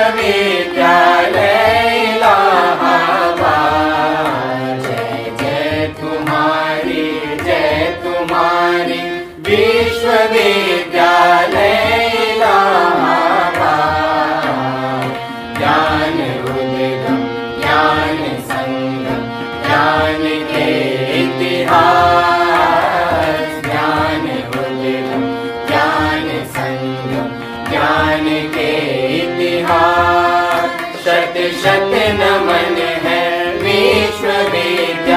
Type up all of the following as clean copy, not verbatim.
विश्वविद्यालय इलाहाबाद। जय जय तुम्हारी विश्वविद्यालय इलाहाबाद। ज्ञान उद्गम ज्ञान संगम ज्ञान के इतिहास। ज्ञान उद्गम ज्ञान संगम ज्ञान के इतिहास। शत शत नमन है विश्वविद्यालय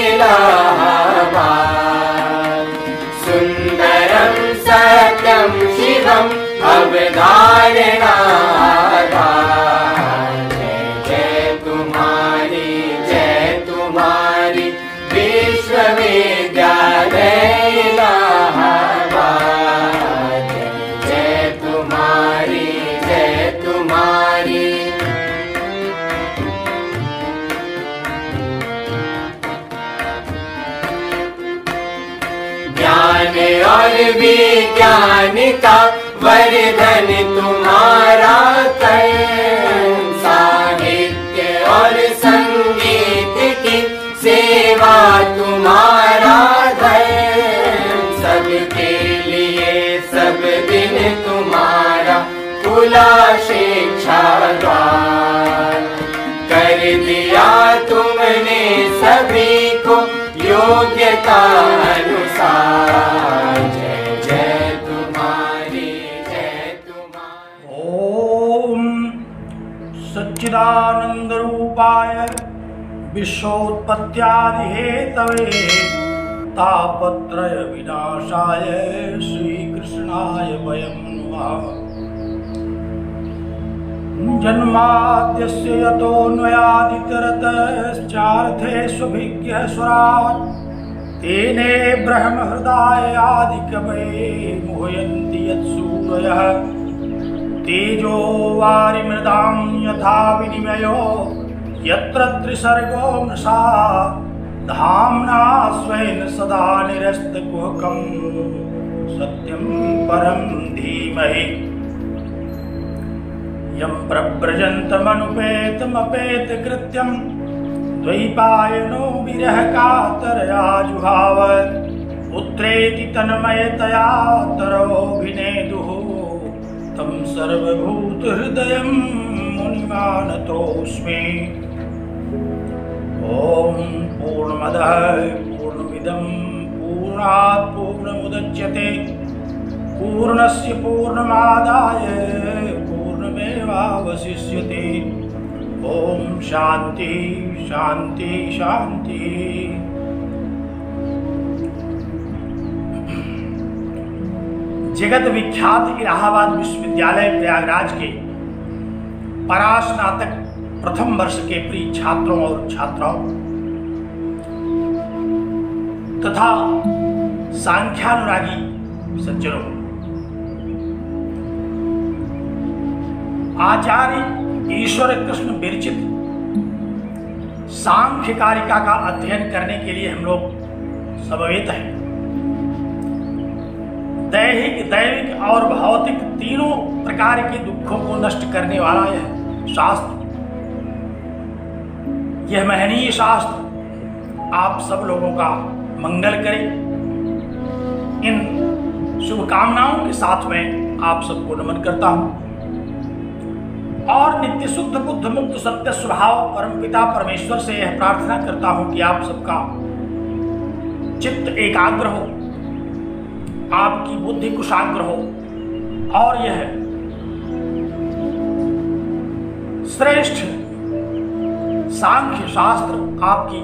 इलाहाबाद। सुंदरम सत्यम शिवम अवधारणाधार। जय जय तुम्हारी विश्वविद्यालय इलाहाबाद। जय तुम्हारी ज्ञान और विज्ञान का वर्धन तुम्हारा कर। साहित्य और संगीत की सेवा तुम्हारा धर्म। सबके लिए सब दिन तुम्हारा खुला शिक्षा द्वार। कर दिया तुमने सभी को योग्यता अनुसार। जय जय तुम्हारी ओम सच्चिदानंद रूपाय विश्वोत्पत्त्यादि हेतवे तापत्रय विनाशाय श्री कृष्णाय वयं नमः। जन्माद्यस्य यतोऽन्वयादितरतश्चार्थेष्वभिज्ञः स्वराट् तेने ब्रह्म हृदय आदिकवये मुह्यन्ति यत्सूरयः। तेजो वारिमृदां यथा विनिमयो यत्र त्रिसर्गो मृषा। धाम्ना स्वेन सदा निरस्तकुहकं सत्यं परं धीमहि। यं प्रव्रजन्तमनुपेतमपेतकृत्यं द्वैपायनो विरह कातरया जुहाव। पुत्रेति तन्मयतया तरोभिनेदुः तं सर्वभूतहृदयं मुनिमानतोऽस्मि। ॐ पूर्णमदः पूर्णमिदं पूर्णात् पूर्णमुदच्यते पूर्णस्य पूर्णमादाय पूर्णमेवावशिष्यते। ओम शांति शांति शांति। जगत विख्यात इलाहाबाद विश्वविद्यालय प्रयागराज के परास्नातक प्रथम वर्ष के प्रिय छात्रों और छात्राओं तथा सांख्यानुरागी सज्जनों, आचार्य ईश्वर कृष्ण विरचित सांख्य कारिका का अध्ययन करने के लिए हम लोग समवेत हैं। दैहिक दैविक और भौतिक तीनों प्रकार के दुखों को नष्ट करने वाला यह शास्त्र, यह महनीय शास्त्र आप सब लोगों का मंगल करे। इन शुभकामनाओं के साथ में आप सबको नमन करता हूं और नित्य शुद्ध बुद्ध मुक्त सत्य स्वभाव परमपिता परमेश्वर से यह प्रार्थना करता हूं कि आप सबका चित्त एकाग्र हो, आपकी बुद्धि कुशाग्र हो और यह श्रेष्ठ सांख्य शास्त्र आपकी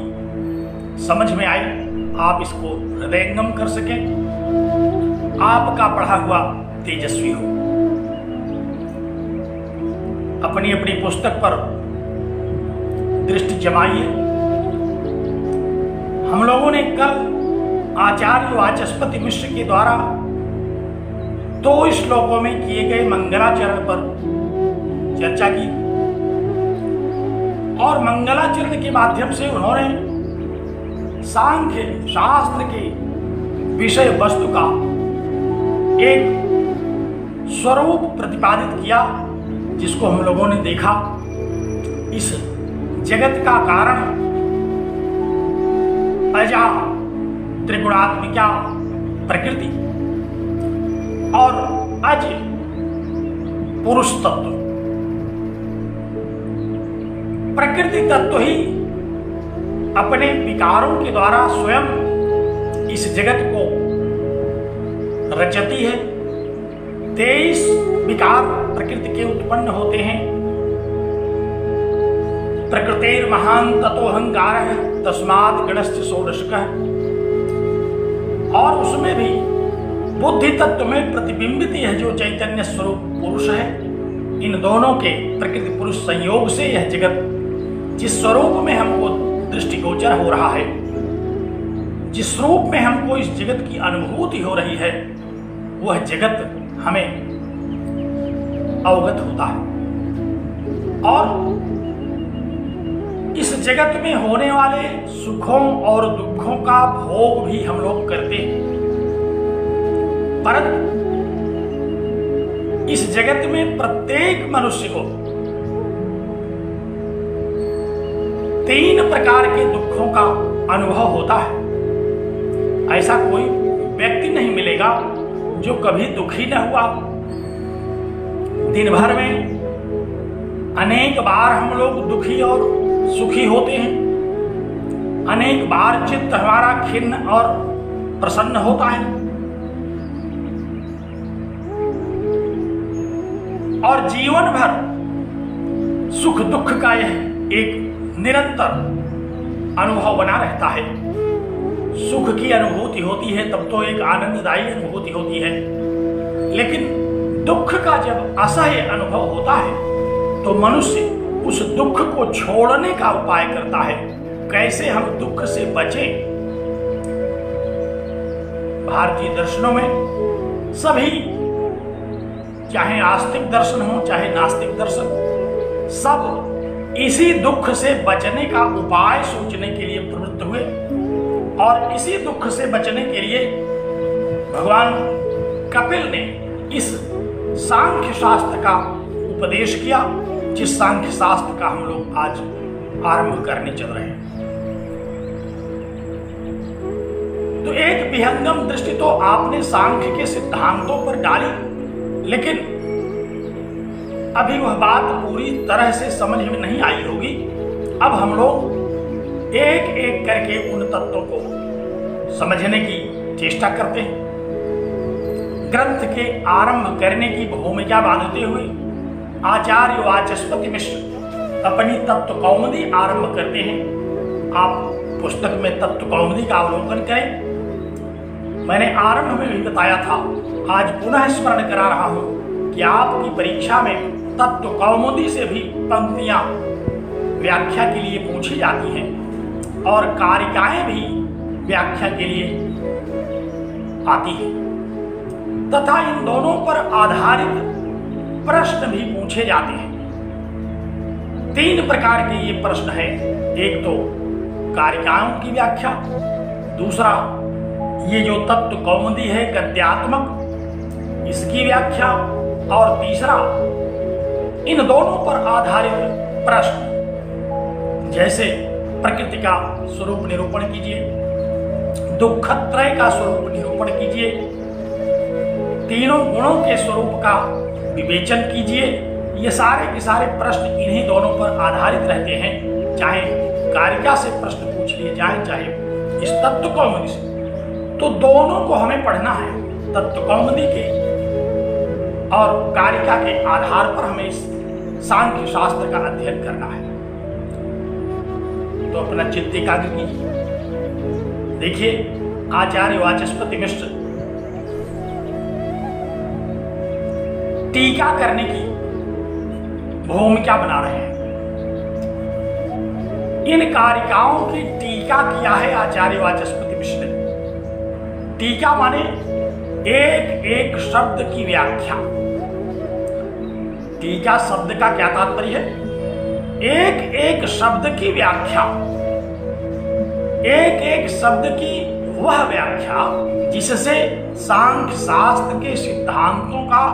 समझ में आए, आप इसको हृदयंगम कर सकें, आपका पढ़ा हुआ तेजस्वी हो। अपनी अपनी पुस्तक पर दृष्टि जमाइए। हम लोगों ने कल आचार्य वाचस्पति मिश्र के द्वारा 2 श्लोकों में किए गए मंगलाचरण पर चर्चा की और मंगलाचरण के माध्यम से उन्होंने सांख्य शास्त्र के विषय वस्तु का एक स्वरूप प्रतिपादित किया जिसको हम लोगों ने देखा, इस जगत का कारण अजा त्रिगुणात्मिका प्रकृति और अज पुरुष तत्व। प्रकृति तत्व ही अपने विकारों के द्वारा स्वयं इस जगत को रचती है। 23 विकार प्रकृति के उत्पन्न होते हैं। प्रकृतेर महान ततोहंकार तस्मात् गणश्च षोडशकः। और उसमें भी बुद्धि तत्व में प्रतिबिंबित है जो चैतन्य स्वरूप पुरुष है। इन दोनों के प्रकृति पुरुष संयोग से यह जगत जिस स्वरूप में हमको दृष्टिगोचर हो रहा है, जिस रूप में हमको इस जगत की अनुभूति हो रही है, वह जगत हमें अवगत होता है। और इस जगत में होने वाले सुखों और दुखों का भोग भी हम लोग करते हैं। परंतु इस जगत में प्रत्येक मनुष्य को 3 प्रकार के दुखों का अनुभव होता है। ऐसा कोई व्यक्ति नहीं मिलेगा जो कभी दुखी न हुआ। दिन भर में अनेक बार हम लोग दुखी और सुखी होते हैं। अनेक बार चित्त हमारा खिन्न और प्रसन्न होता है। और जीवन भर सुख दुख का यह एक निरंतर अनुभव बना रहता है। सुख की अनुभूति होती है तब तो एक आनंददायी अनुभूति होती है, लेकिन दुख का जब असह्य अनुभव होता है तो मनुष्य उस दुख को छोड़ने का उपाय करता है। कैसे हम दुख से बचें? भारतीय दर्शनों में सभी, चाहे आस्तिक दर्शन हो चाहे नास्तिक दर्शन, सब इसी दुख से बचने का उपाय सोचने के लिए प्रवृत्त हुए। और इसी दुख से बचने के लिए भगवान कपिल ने इस सांख्य शास्त्र का उपदेश किया, जिस सांख्य शास्त्र का हम लोग आज आरंभ करने चल रहे हैं। तो एक विहंगम दृष्टि तो आपने सांख्य के सिद्धांतों पर डाली, लेकिन अभी वह बात पूरी तरह से समझ में नहीं आई होगी। अब हम लोग एक एक करके उन तत्वों को समझने की चेष्टा करते हैं। ग्रंथ के आरंभ करने की भूमिका बांधते हुए आचार्य वाचस्पति मिश्र अपनी तत्व कौमुदी आरंभ करते हैं। आप पुस्तक में तत्व कौमुदी का अवलोकन करें। मैंने आरंभ में भी बताया था, आज पुनः स्मरण करा रहा हूं कि आपकी परीक्षा में तत्व कौमुदी से भी पंक्तियां व्याख्या के लिए पूछी जाती हैं और कारिकाएं भी व्याख्या के लिए आती हैं, तथा इन दोनों पर आधारित प्रश्न भी पूछे जाते हैं। 3 प्रकार के ये प्रश्न हैं। एक तो कारिकाओं की व्याख्या, दूसरा ये जो तत्व कौमुदी है गद्यात्मक, इसकी व्याख्या, और तीसरा इन दोनों पर आधारित प्रश्न, जैसे प्रकृति का स्वरूप निरूपण कीजिए, दुखत्रय का स्वरूप निरूपण कीजिए, तीनों गुणों के स्वरूप का विवेचन कीजिए। ये सारे के सारे प्रश्न इन्हीं दोनों पर आधारित रहते हैं। चाहे कारिका से प्रश्न पूछ लिए जाए, चाहे इस तत्व कौमुदी से, तो दोनों को हमें पढ़ना है। तत्व कौमुदी के और कारिका के आधार पर हमें इस सांख्य शास्त्र का अध्ययन करना है। तो अपना चित्त एकाग्र कीजिए। देखिए, आचार्य वाचस्पति मिश्र टीका करने की भूमिका बना रहे हैं। इन कारिकाओं की टीका किया है आचार्य वाचस्पति मिश्र ने। टीका माने एक एक शब्द की व्याख्या। टीका शब्द का क्या तात्पर्य है? एक एक शब्द की व्याख्या, एक एक शब्द की वह व्याख्या जिससे सांख्य शास्त्र के सिद्धांतों का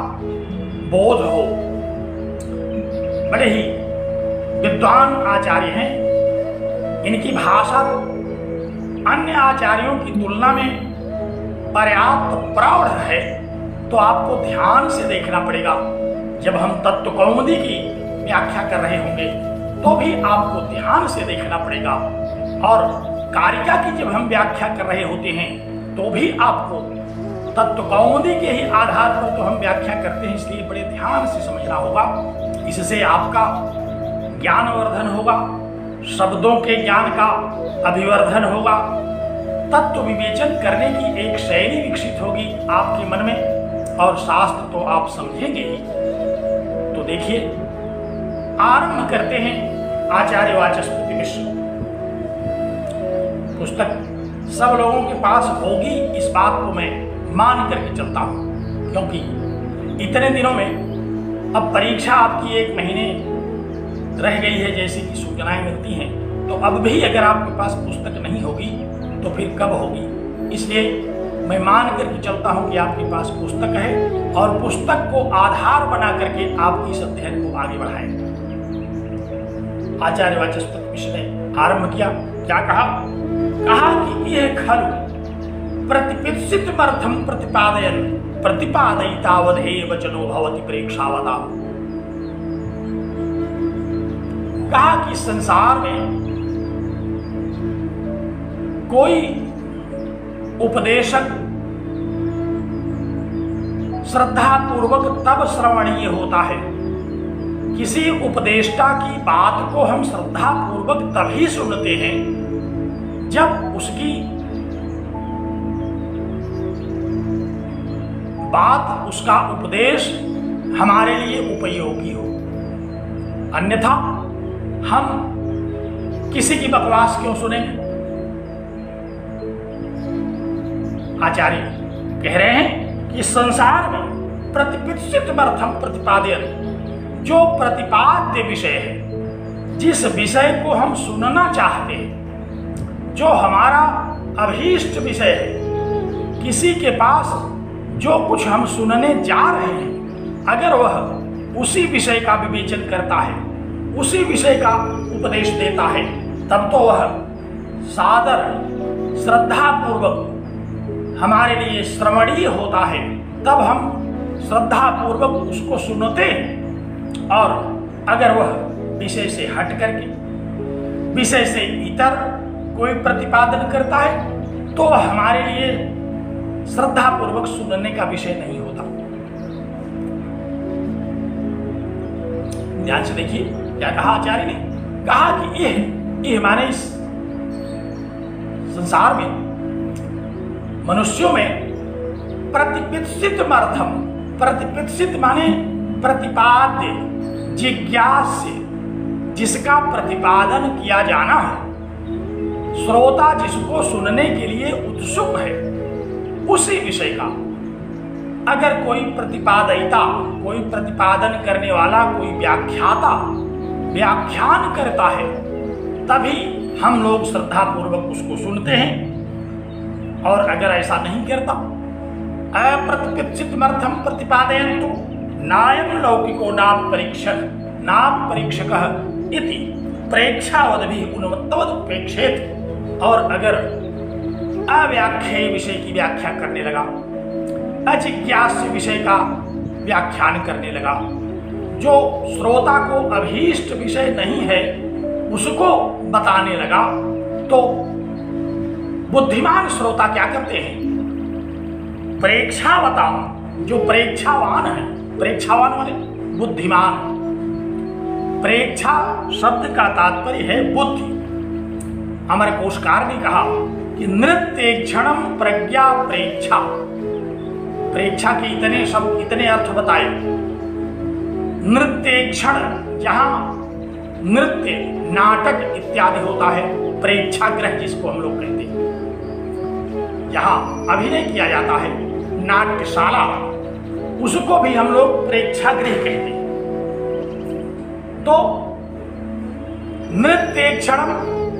बोध हो, बड़े ही विद्वान आचार्य हैं। इनकी भाषा अन्य आचार्यों की तुलना में पर्याप्त प्रौढ़ है, तो आपको ध्यान से देखना पड़ेगा। जब हम तत्व कौमुदी की व्याख्या कर रहे होंगे तो भी आपको ध्यान से देखना पड़ेगा, और कारिका की जब हम व्याख्या कर रहे होते हैं तो भी आपको तत्व कौमुदी के ही आधार पर तो हम व्याख्या करते हैं, इसलिए बड़े ध्यान से समझना होगा। इससे आपका ज्ञानवर्धन होगा, शब्दों के ज्ञान का अभिवर्धन होगा, तत्व विवेचन करने की एक शैली विकसित होगी आपके मन में, और शास्त्र तो आप समझेंगे ही। तो देखिए, आरंभ करते हैं आचार्य वाचस्पति मिश्र। पुस्तक सब लोगों के पास होगी, इस बात को मैं मान करके चलता हूं, क्योंकि इतने दिनों में अब परीक्षा आपकी 1 महीने रह गई है जैसी कि सूचनाएं मिलती हैं, तो अब भी अगर आपके पास पुस्तक नहीं होगी तो फिर कब होगी। इसलिए मैं मान करके चलता हूं कि आपके पास पुस्तक है, और पुस्तक को आधार बना करके आप इस अध्ययन को आगे बढ़ाएं। आचार्य वाचस्पति मिश्र ने आरंभ किया, क्या कहा कि यह खलु प्रतिपित्सितमर्थं प्रतिपादयन् प्रतिपादयितावधे वचनो भवति प्रेक्षावता। कहा कि संसार में कोई उपदेशक श्रद्धा पूर्वक तब श्रवणीय होता है, किसी उपदेष्टा की बात को हम श्रद्धा पूर्वक तभी सुनते हैं जब उसकी बात, उसका उपदेश हमारे लिए उपयोगी हो। अन्यथा हम किसी की बकवास क्यों सुनेंगे। आचार्य कह रहे हैं कि संसार में प्रतिपित्सितमर्थं प्रतिपादयन्, जो प्रतिपाद्य विषय है, जिस विषय को हम सुनना चाहते हैं, जो हमारा अभीष्ट विषय है, किसी के पास जो कुछ हम सुनने जा रहे हैं, अगर वह उसी विषय का विवेचन करता है, उसी विषय का उपदेश देता है, तब तो वह सादर श्रद्धा पूर्वक हमारे लिए श्रवणीय होता है, तब हम श्रद्धा पूर्वक उसको सुनते हैं। और अगर वह विषय से हट करके विषय से इतर कोई प्रतिपादन करता है तो वह हमारे लिए श्रद्धा पूर्वक सुनने का विषय नहीं होता। ध्यान से देखिए क्या कहा आचार्य ने। कहा कि यह माने इस संसार में मनुष्यों में प्रतिपित्सितमर्थं, प्रतिपित्सित माने प्रतिपाद्य, जिज्ञास्य, जिसका प्रतिपादन किया जाना है, श्रोता जिसको सुनने के लिए उत्सुक है, उसी विषय का अगर कोई प्रतिपादयिता, कोई प्रतिपादन करने वाला, कोई व्याख्याता व्याख्यान करता है, तभी हम लोग श्रद्धा पूर्वक उसको सुनते हैं। और अगर ऐसा नहीं करता, अप्रतिपित्सितमर्थं प्रतिपादयन्तु नायं लौकिको नाम परीक्षकः इति प्रेक्षावद्भिः उन्मत्तवद उपेक्षेत। और अगर अव्याख्येय विषय की व्याख्या करने लगा, अजिज्ञास्य विषय का व्याख्यान करने लगा, जो श्रोता को अभीष्ट विषय नहीं है उसको बताने लगा, तो बुद्धिमान श्रोता क्या करते हैं? प्रेक्षावता, जो प्रेक्षावान है, प्रेक्षावान वाले बुद्धिमान। प्रेक्षा शब्द का तात्पर्य है बुद्धि। हमारे कोशकार ने कहा कि नृत्य क्षणम प्रज्ञा प्रेक्षा। प्रेक्षा के इतने शब्द, इतने अर्थ बताए। नृत्य क्षण, जहां नृत्य, नाटक इत्यादि होता है, प्रेक्षागृह जिसको हम लोग कहते हैं, जहां अभिनय किया जाता है, नाट्यशाला, उसको भी हम लोग प्रेक्षागृह कहते हैं। तो नृत्य क्षण,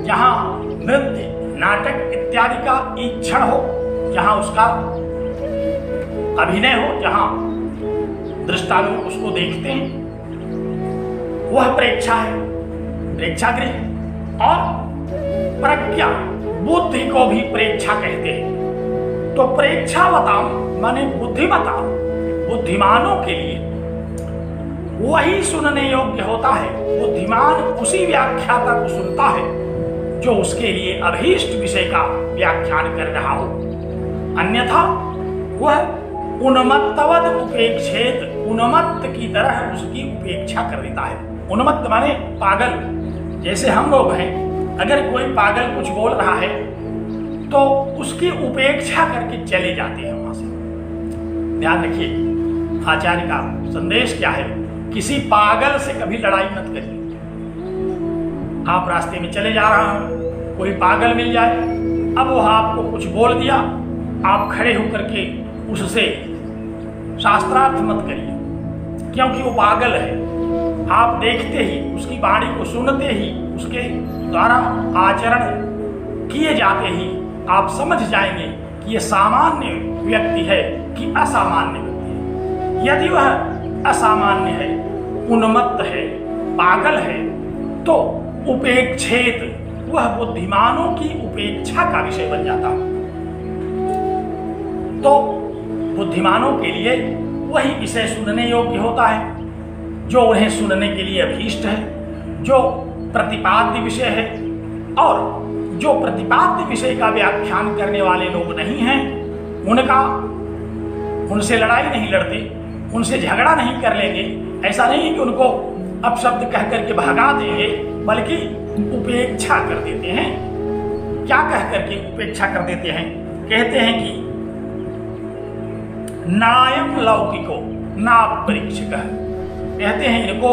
जहां नृत्य, नाटक इत्यादि का ईक्षण हो, जहां उसका अभिनय हो, जहां दृष्टा लोग उसको देखते हैं, वह प्रेक्षा है, प्रेक्षागृह। और प्रज्ञा, बुद्धि को भी प्रेक्षा कहते हैं। तो प्रेक्षावताम माने बुद्धिमता, बुद्धिमानों के लिए वही सुनने योग्य होता है। बुद्धिमान उसी व्याख्याता को सुनता है जो उसके लिए अभीष्ट विषय का व्याख्यान कर रहा हो, अन्यथा वह उन्मत्तवद उपेक्षेत, उन्मत्त की तरह उसकी उपेक्षा कर देता है। उन्मत्त माने पागल। जैसे हम लोग हैं, अगर कोई पागल कुछ बोल रहा है तो उसकी उपेक्षा करके चले जाते हैं वहां से। ध्यान रखिए, आचार्य का संदेश क्या है, किसी पागल से कभी लड़ाई मत करिए। आप रास्ते में चले जा रहे हैं, कोई पागल मिल जाए, अब वह आपको कुछ बोल दिया, आप खड़े होकर के उससे शास्त्रार्थ मत करिए, क्योंकि वो पागल है। आप देखते ही, उसकी वाणी को सुनते ही, उसके द्वारा आचरण किए जाते ही आप समझ जाएंगे कि यह सामान्य व्यक्ति है कि असामान्य व्यक्ति है। यदि वह असामान्य है, उन्मत्त है, पागल है, तो उपेक्षेत, वह बुद्धिमानों की उपेक्षा का विषय बन जाता है। तो बुद्धिमानों के लिए वही विषय सुनने योग्य होता है जो उन्हें सुनने के लिए अभीष्ट है, जो प्रतिपाद्य विषय है। और जो प्रतिपाद्य विषय का व्याख्यान करने वाले लोग नहीं हैं, उनसे लड़ाई नहीं लड़ते, उनसे झगड़ा नहीं कर लेंगे। ऐसा नहीं है कि उनको अपशब्द कह करके भगा देंगे, बल्कि उपेक्षा कर देते हैं। क्या कह करके उपेक्षा कर देते हैं? कहते हैं कि नायम लौकिको ना परीक्षक, कहते हैं इनको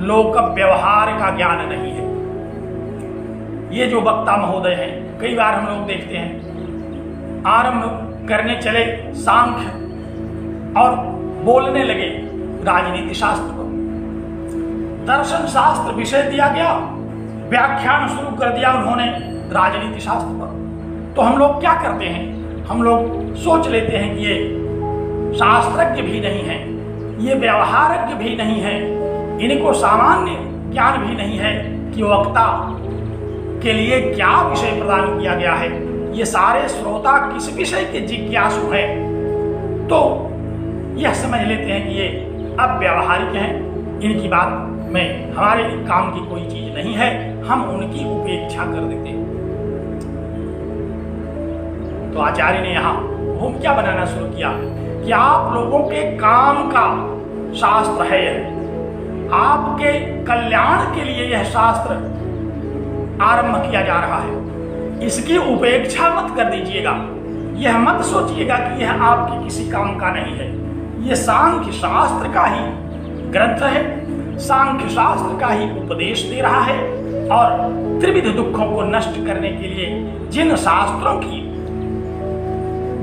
लोक व्यवहार का ज्ञान नहीं है। ये जो वक्ता महोदय हैं, कई बार हम लोग देखते हैं, आरंभ करने चले सांख्य और बोलने लगे राजनीति शास्त्र पर, दर्शन शास्त्र विषय दिया गया, व्याख्यान शुरू कर दिया उन्होंने राजनीति शास्त्र पर। तो हम लोग क्या करते हैं? हम लोग सोच लेते हैं कि ये शास्त्रज्ञ भी नहीं है, ये व्यवहारज्ञ भी नहीं है, इनको सामान्य ज्ञान भी नहीं है कि वक्ता के लिए क्या विषय प्रदान किया गया है। ये सारे श्रोता किस विषय के जिज्ञासु हैं, तो यह समझ लेते हैं कि ये अव्यावहारिक हैं, इनकी बात में हमारे काम की कोई चीज नहीं है, हम उनकी उपेक्षा कर देते हैं। तो आचार्य ने यहाँ भूमिका बनाना शुरू किया कि आप लोगों के काम का शास्त्र है यह, आपके कल्याण के लिए यह शास्त्र आरंभ किया जा रहा है, इसकी उपेक्षा मत कर दीजिएगा। यह मत सोचिएगा कि यह आपके किसी काम का नहीं है। यह सांख्य शास्त्र का ही ग्रंथ है, सांख्य शास्त्र का ही उपदेश दे रहा है। और त्रिविध दुखों को नष्ट करने के लिए जिन शास्त्रों की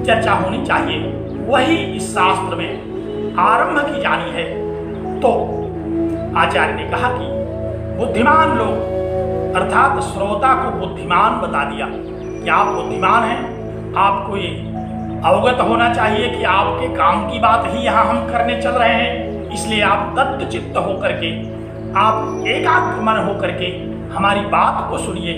चर्चा होनी चाहिए, वही इस शास्त्र में आरंभ की जानी है। तो आचार्य ने कहा कि बुद्धिमान लोग, अर्थात श्रोता को बुद्धिमान बता दिया कि आप बुद्धिमान हैं, आपको ये अवगत होना चाहिए कि आपके काम की बात ही यहाँ हम करने चल रहे हैं, इसलिए आप दत्त चित्त होकर के, आप एकाग्र मन होकर के हमारी बात को सुनिए।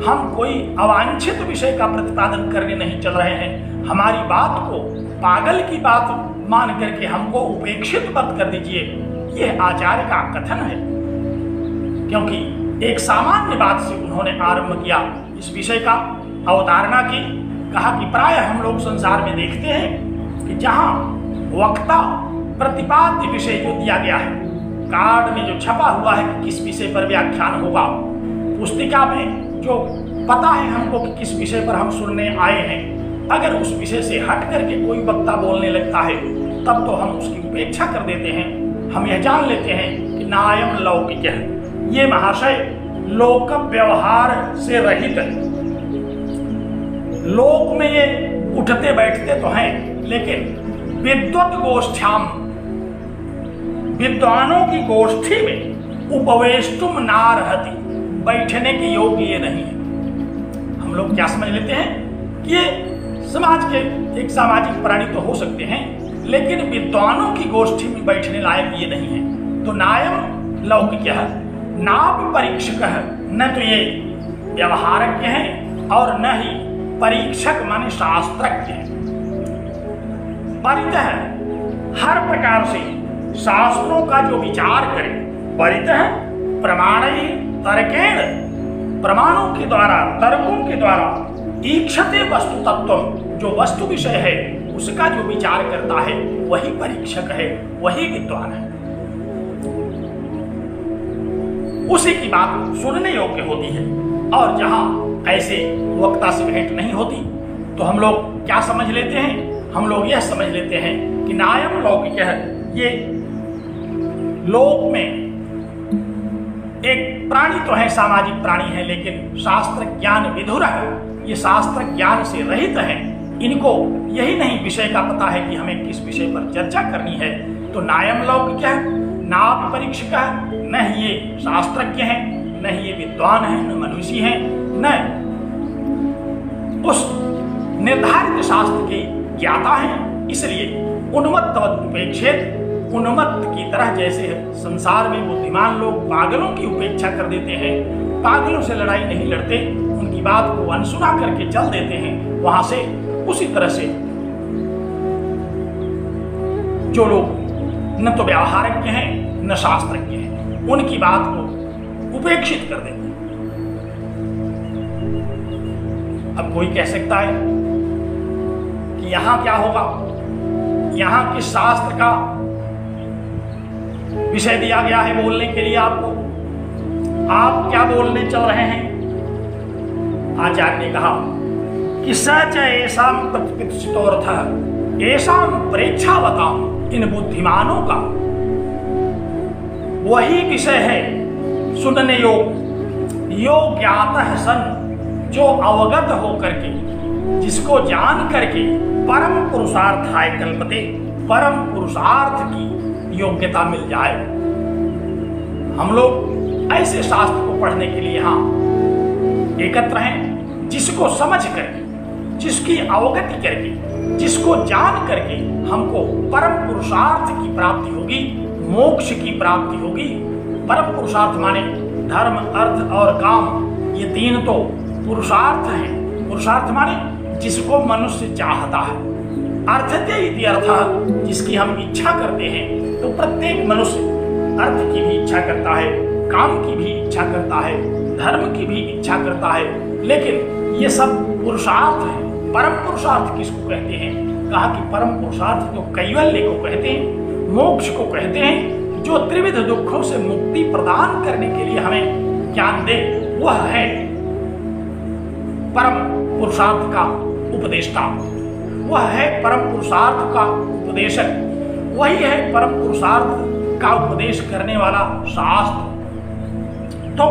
हम कोई अवांछित विषय का प्रतिपादन करने नहीं चल रहे हैं, हमारी बात को पागल की बात मान करके हमको उपेक्षित मत कर दीजिए। यह आचार्य का कथन है, क्योंकि एक सामान्य बात से उन्होंने आरंभ किया इस विषय का अवतारणा की। कहा कि प्राय हम लोग संसार में देखते हैं कि जहां वक्ता प्रतिपाद्य विषय जो दिया गया है, कार्ड में जो छपा हुआ है कि किस विषय पर व्याख्यान होगा, पुस्तिका में जो पता है हमको कि किस विषय पर हम सुनने आए हैं, अगर उस विषय से हट करके कोई वक्ता बोलने लगता है, तब तो हम उसकी उपेक्षा कर देते हैं। हम यह जान लेते हैं कि नायम लौकिक है, ये महाशय लोक व्यवहार से रहित है। लोक में ये उठते बैठते तो हैं, लेकिन विद्वत गोष्ठ्याम, विद्वानों की गोष्ठी में उपवेष्टुम नारहति, बैठने के योग्य ये नहीं है। हम लोग क्या समझ लेते हैं कि ये समाज के एक सामाजिक प्राणी तो हो सकते हैं, लेकिन विद्वानों की गोष्ठी में बैठने लायक ये नहीं है। तो नायम लौकिक है, नाप परीक्षक है, न तो ये व्यवहारज्ञ है और न ही परीक्षक माने शास्त्रज्ञ है। परितः हर प्रकार से शास्त्रों का जो विचार करे, परितः प्रमाण तर्केण, प्रमाणों के द्वारा, तर्कों के द्वारा, ईक्षते वस्तु तत्व, जो वस्तु विषय है उसका जो विचार करता है वही परीक्षक है, वही विद्वान है। उसी की बात सुनने योग्य होती है। और जहां ऐसे वक्ता से भेंट नहीं होती तो हम लोग क्या समझ लेते हैं? हम लोग यह समझ लेते हैं कि नायम लौकिक है, ये लोक में एक प्राणी तो है, सामाजिक प्राणी है, लेकिन शास्त्र ज्ञान विधुर है, ये शास्त्र ज्ञान से रहित है। इनको यही नहीं विषय का पता है कि हमें किस विषय पर चर्चा करनी है। तो नायम लौकिक है, नाप परीक्षक है, न ही ये शास्त्रज्ञ है, न ही ये विद्वान है, न मनुष्य है, न उस निर्धारित शास्त्र के ज्ञाता है। इसलिए उन्मत्त उपेक्षित, उन्मत्त की तरह जैसे संसार में बुद्धिमान लोग पागलों की उपेक्षा कर देते हैं, पागलों से लड़ाई नहीं लड़ते, उनकी बात को अनसुना करके चल देते हैं वहां से, उसी तरह से जो लोग न तो व्यवहारज्ञ हैं न शास्त्रज्ञ हैं, उनकी बात को उपेक्षित कर देते हैं। अब कोई कह सकता है कि यहां क्या होगा, यहां किस शास्त्र का विषय दिया गया है बोलने के लिए आपको, आप क्या बोलने चल रहे हैं? आचार्य ने कहा कि सच ऐसाम प्रतिष्ठितोर्थ, ऐसाम प्रेक्षावताम, इन बुद्धिमानों का वही विषय है सुनने योग ज्ञातः सन, जो अवगत होकर के, जिसको जान करके परम पुरुषार्थाय कल्पते, परम पुरुषार्थ की योग्यता मिल जाए। हम लोग ऐसे शास्त्र को पढ़ने के लिए यहाँ एकत्र हैं जिसको समझ करके, जिसकी अवगति करके, जिसको जान करके हमको परम पुरुषार्थ की प्राप्ति होगी, मोक्ष की प्राप्ति होगी। परम पुरुषार्थ माने धर्म, अर्थ और काम, ये तीन तो पुरुषार्थ हैं। पुरुषार्थ माने जिसको मनुष्य चाहता है, अर्थते इति अर्थ, जिसकी हम इच्छा करते हैं। तो प्रत्येक मनुष्य अर्थ की भी इच्छा करता है, काम की भी इच्छा करता है, धर्म की भी इच्छा करता है, लेकिन ये सब पुरुषार्थ है। परम पुरुषार्थ किसको कहते हैं? कहा कि परम पुरुषार्थ तो कैवल्य को कहते हैं, मोक्ष को कहते हैं, जो त्रिविध दुखों से मुक्ति प्रदान करने के लिए हमें ज्ञान दे, वह है परम पुरुषार्थ का उपदेष्टा, वह है परम पुरुषार्थ का उपदेशक, वही है परम पुरुषार्थ का उपदेश करने वाला शास्त्र। तो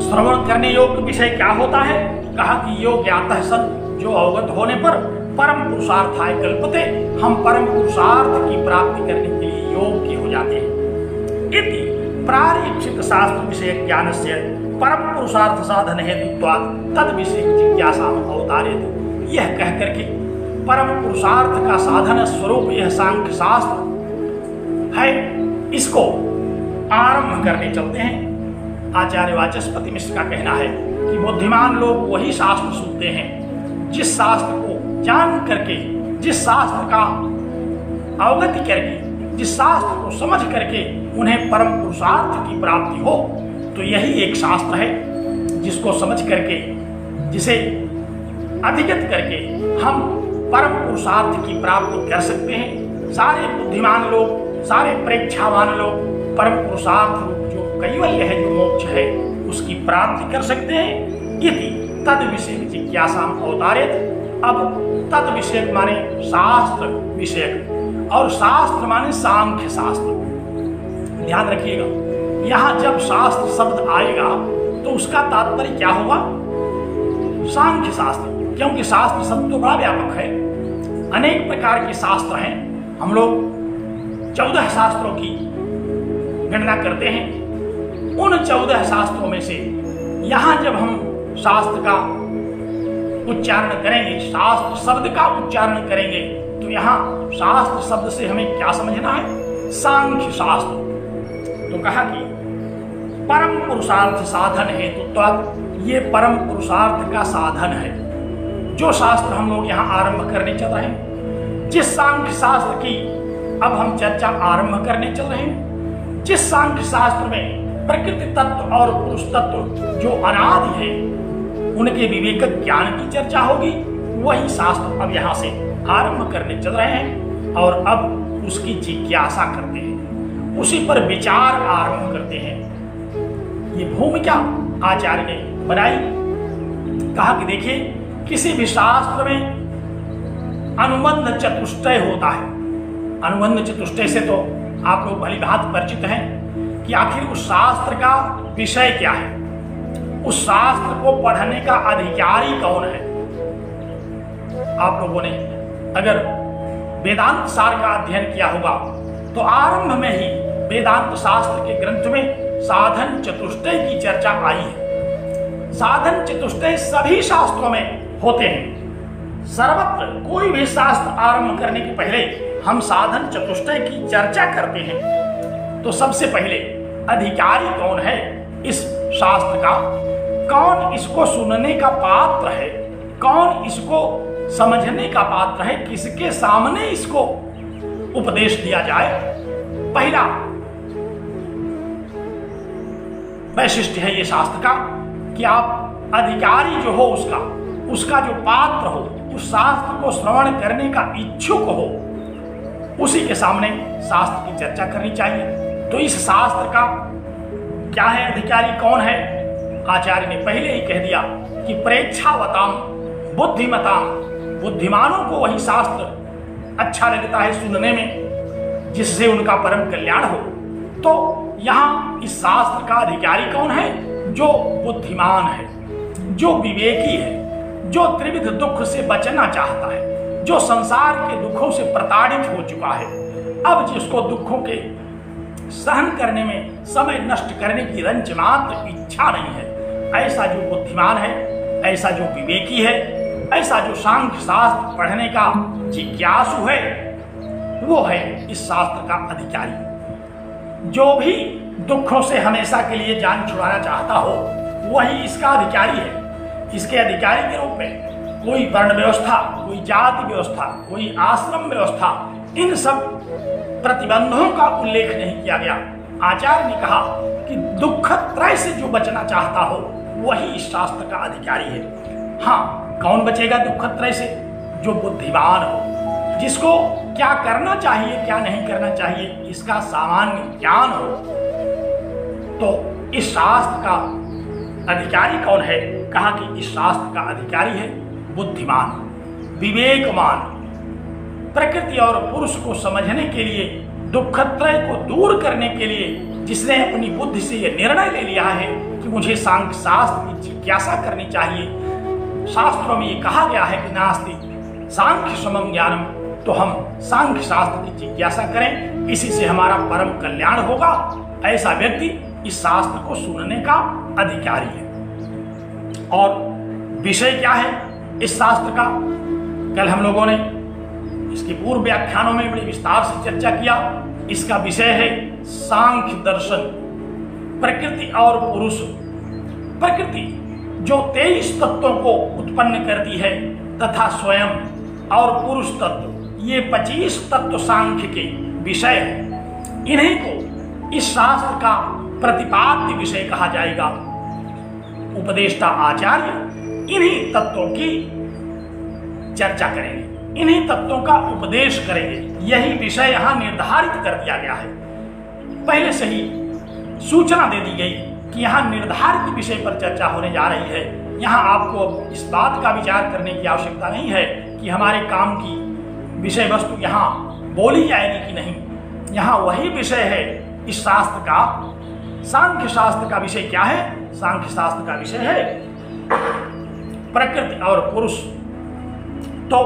श्रवण करने योग्य विषय क्या होता है? कहा कि योग ज्ञातः सन, जो अवगत होने पर परम पुरुषार्थाय कल्पते, हम परम पुरुषार्थ की प्राप्ति करने के लिए योग्य हो जाते हैं। इति प्रारीक्षित शास्त्र विषय ज्ञान से परम पुरुषार्थ साधन हेतुत्वात् तद विषय जिज्ञासाम अवतारेत। यह कह करके परम पुरुषार्थ का साधन स्वरूप यह सांख्य शास्त्र है, इसको आरंभ करने चलते हैं। आचार्य वाचस्पति मिश्र का कहना है कि बुद्धिमान लोग वही शास्त्र सुनते हैं जिस शास्त्र को जान करके, जिस शास्त्र का अवगति करके, जिस शास्त्र को समझ करके उन्हें परम पुरुषार्थ की प्राप्ति हो। तो यही एक शास्त्र है जिसको समझ करके, जिसे अधिगत करके हम परम पुरुषार्थ की प्राप्ति कर सकते हैं। सारे बुद्धिमान लोग, सारे प्रेक्षावान लोग परम पुरुषार्थ जो कैवल्य है, जो मोक्ष है, उसकी प्राप्ति कर सकते हैं। इति तद विषय जिज्ञासाम अवतारेत। अब तद विषय माने शास्त्र विषयक, और शास्त्र माने सांख्य शास्त्र। ध्यान रखिएगा, यहां जब शास्त्र शब्द आएगा तो उसका तात्पर्य क्या होगा? सांख्य शास्त्र, क्योंकि शास्त्र शब्द तो बड़ा व्यापक है, अनेक प्रकार के शास्त्र हैं। हम लोग 14 शास्त्रों की गणना करते हैं। उन 14 शास्त्रों में से यहां जब हम शास्त्र का उच्चारण करेंगे, शास्त्र शब्द का उच्चारण करेंगे, तो यहाँ शास्त्र शब्द से हमें क्या समझना है? सांख्य शास्त्र। तो कहा कि परम पुरुषार्थ साधन हेतुत्व, ये परम पुरुषार्थ का साधन है। जो शास्त्र हम लोग यहाँ आरंभ करने चल रहे हैं, जिस सांख्य शास्त्र की अब हम चर्चा आरंभ करने चल रहे हैं, जिस सांख्य शास्त्र में प्रकृति तत्व और पुरुष तत्व जो अनादि है उनके विवेक ज्ञान की चर्चा होगी, वही शास्त्र अब यहाँ से आरंभ करने चल रहे हैं और अब उसकी जिज्ञासा करते हैं, उसी पर विचार आरंभ करते हैं। ये भूमिका आचार्य ने बनाई। कहा कि देखिए, किसी भी शास्त्र में अनुबंध चतुष्टय होता है। अनुबंध चतुष्टय से तो आप लोग भली भांति परिचित हैं कि आखिर उस शास्त्र का विषय क्या है, उस शास्त्र को पढ़ने का अधिकारी कौन है। आप लोगों ने अगर वेदांत सार का अध्ययन किया होगा तो आरंभ में ही वेदांत शास्त्र के ग्रंथ में साधन चतुष्टय की चर्चा आई है। साधन चतुष्टय सभी शास्त्रों में होते हैं। सर्वत्र कोई भी शास्त्र आरंभ करने के पहले हम साधन चतुष्टय की चर्चा करते हैं। तो सबसे पहले अधिकारी कौन है इस शास्त्र का, कौन इसको सुनने का पात्र है, कौन इसको समझने का पात्र है, किसके सामने इसको उपदेश दिया जाए। पहला वैशिष्ट्य है ये शास्त्र का कि आप अधिकारी जो हो उसका जो पात्र हो, उस शास्त्र को श्रवण करने का इच्छुक हो, उसी के सामने शास्त्र की चर्चा करनी चाहिए। तो इस शास्त्र का क्या है, अधिकारी कौन है? आचार्य ने पहले ही कह दिया कि प्रेक्षावताम बुद्धिमताम, बुद्धिमानों को वही शास्त्र अच्छा लगता है सुनने में जिससे उनका परम कल्याण हो। तो यहाँ इस शास्त्र का अधिकारी कौन है? जो बुद्धिमान है, जो विवेकी है, जो त्रिविध दुख से बचना चाहता है, जो संसार के दुखों से प्रताड़ित हो चुका है, अब जिसको दुखों के सहन करने में समय नष्ट करने की रंच मात्र इच्छा नहीं है, ऐसा जो बुद्धिमान है, ऐसा जो विवेकी है, ऐसा जो सांख्य शास्त्र पढ़ने का जिज्ञासु है, वो है इस शास्त्र का अधिकारी। जो भी दुखों से हमेशा के लिए जान छुड़ाना चाहता हो वही इसका अधिकारी है। इसके अधिकारी के रूप में कोई वर्ण व्यवस्था, कोई जाति व्यवस्था, कोई आश्रम व्यवस्था, इन सब प्रतिबंधों का उल्लेख नहीं किया गया। आचार्य ने कहा कि दुख त्रय से जो बचना चाहता हो वही इस शास्त्र का अधिकारी है। हाँ, कौन बचेगा दुख त्रय से? जो बुद्धिमान हो, जिसको क्या करना चाहिए क्या नहीं करना चाहिए इसका सामान्य ज्ञान हो। तो इस शास्त्र का अधिकारी कौन है? कहा कि इस शास्त्र का अधिकारी है बुद्धिमान, विवेकमान, प्रकृति और पुरुष को समझने के लिए, दुखत्रय को दूर करने के लिए जिसने अपनी बुद्धि से यह निर्णय ले लिया है कि मुझे सांख्य शास्त्र की जिज्ञासा करनी चाहिए। शास्त्रों में ये कहा गया है कि नास्ति सांख्य समम ज्ञानम, तो हम सांख्य शास्त्र की जिज्ञासा करें, इसी से हमारा परम कल्याण होगा। ऐसा व्यक्ति इस शास्त्र को सुनने का अधिकारी है। और विषय क्या है इस शास्त्र का? कल हम लोगों ने इसके पूर्व व्याख्यानों में बड़े विस्तार से चर्चा किया। इसका विषय है सांख्य दर्शन, प्रकृति और पुरुष। प्रकृति जो 23 तत्वों को उत्पन्न करती है तथा स्वयं, और पुरुष तत्व, ये 25 तत्व सांख्य के विषय है। इन्हीं को इस शास्त्र का प्रतिपाद्य विषय कहा जाएगा। उपदेष्टा आचार्य इन्हीं तत्वों की चर्चा करेंगे, इन्हीं तत्वों का उपदेश करेंगे। यही विषय यहाँ निर्धारित कर दिया गया है। पहले से ही सूचना दे दी गई कि यहाँ निर्धारित विषय पर चर्चा होने जा रही है। यहाँ आपको इस बात का विचार करने की आवश्यकता नहीं है कि हमारे काम की विषय वस्तु यहाँ बोली जाएगी कि नहीं। यहाँ वही विषय है इस शास्त्र का। सांख्य शास्त्र का विषय क्या है? सांख्य शास्त्र का विषय है प्रकृति और पुरुष। तो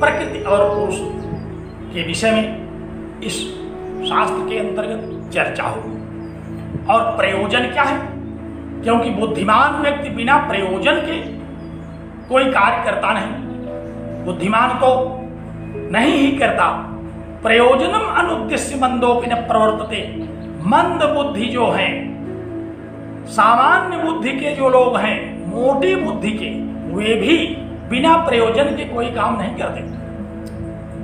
प्रकृति और पुरुष के विषय में इस शास्त्र के अंतर्गत चर्चा होगी। और प्रयोजन क्या है? क्योंकि बुद्धिमान व्यक्ति बिना प्रयोजन के कोई कार्य करता नहीं। बुद्धिमान को नहीं ही करता। प्रयोजनम अनुद्देश्य मंदोपि न प्रवर्तते। मंद बुद्धि जो है, सामान्य बुद्धि के जो लोग हैं, मोटी बुद्धि के, वे भी बिना प्रयोजन के कोई काम नहीं करते।